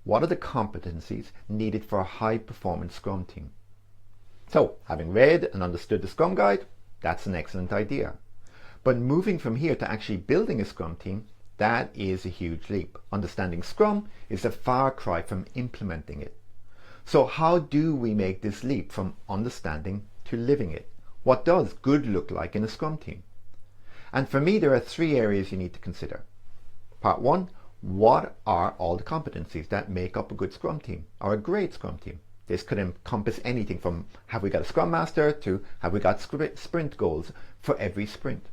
what are the competencies needed for a high-performance Scrum team? So, having read and understood the Scrum Guide, that's an excellent idea. But moving from here to actually building a Scrum team, that is a huge leap. Understanding Scrum is a far cry from implementing it. So how do we make this leap from understanding to living it? What does good look like in a Scrum team? And for me, there are 3 areas you need to consider. Part 1, what are all the competencies that make up a good Scrum team or a great Scrum team? This could encompass anything from have we got a Scrum Master to have we got sprint goals for every sprint.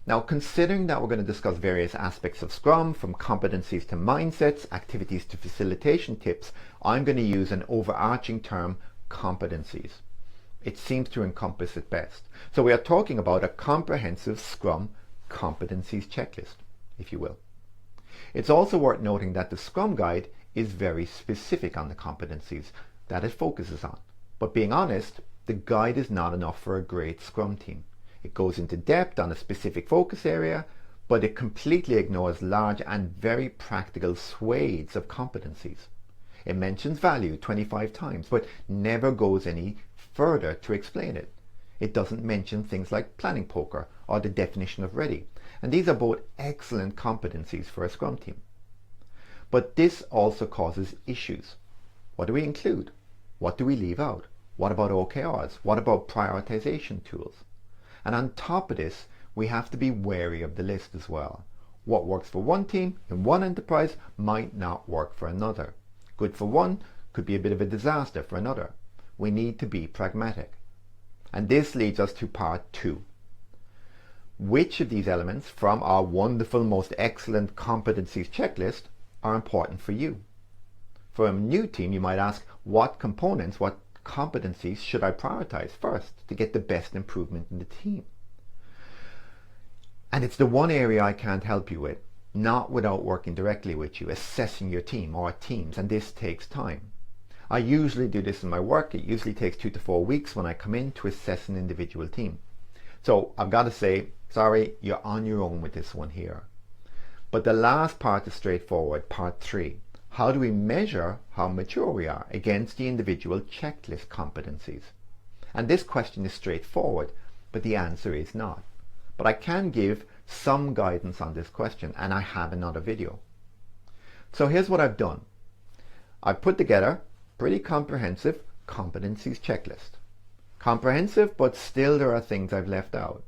Now, considering that we're going to discuss various aspects of Scrum, from competencies to mindsets, activities to facilitation tips, I'm going to use an overarching term, competencies. It seems to encompass it best. So we are talking about a comprehensive Scrum competencies checklist, if you will. It's also worth noting that the Scrum Guide is very specific on the competencies that it focuses on. But being honest, the guide is not enough for a great Scrum team. It goes into depth on a specific focus area, but it completely ignores large and very practical swathes of competencies. It mentions value 25 times, but never goes any further to explain it. It doesn't mention things like planning poker or the definition of ready, and these are both excellent competencies for a Scrum team. But this also causes issues. What do we include? What do we leave out? What about OKRs? What about prioritization tools? And on top of this, we have to be wary of the list as well. What works for one team in one enterprise might not work for another. Good for one could be a bit of a disaster for another. We need to be pragmatic. And this leads us to part 2. Which of these elements from our wonderful, most excellent competencies checklist are important for you? For a new team, you might ask, what components, what competencies should I prioritize first to get the best improvement in the team? And it's the one area I can't help you with, not without working directly with you, assessing your team or teams, and this takes time. I usually do this in my work. It usually takes 2 to 4 weeks when I come in to assess an individual team. So I've got to say, sorry, you're on your own with this one here. But the last part is straightforward, part 3. How do we measure how mature we are against the individual checklist competencies? And this question is straightforward, but the answer is not. But I can give some guidance on this question, and I have another video. So here's what I've done. I've put together a pretty comprehensive competencies checklist. Comprehensive, but still there are things I've left out.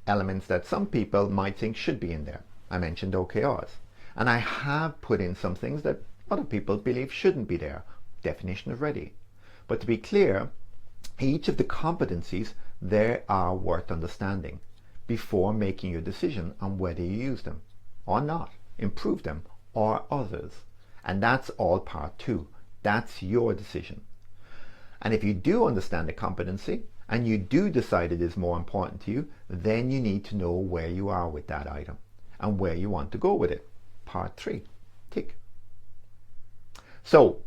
Elements that some people might think should be in there. I mentioned OKRs. And I have put in some things that other people believe shouldn't be there. Definition of ready. But to be clear, each of the competencies, they are worth understanding before making your decision on whether you use them or not, improve them or others. And that's all part 2. That's your decision. And if you do understand the competency and you do decide it is more important to you, then you need to know where you are with that item and where you want to go with it. Part 3. Tick. So,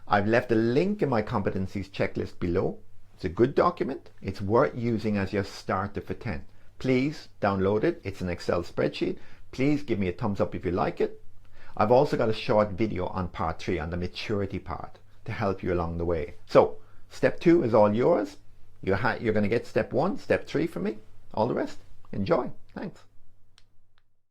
I've left a link in my competencies checklist below. It's a good document. It's worth using as your starter for 10. Please download it. It's an Excel spreadsheet. Please give me a thumbs up if you like it. I've also got a short video on part 3 on the maturity part to help you along the way. So, step 2 is all yours. You're going to get step 1, step 3 from me. All the rest. Enjoy. Thanks.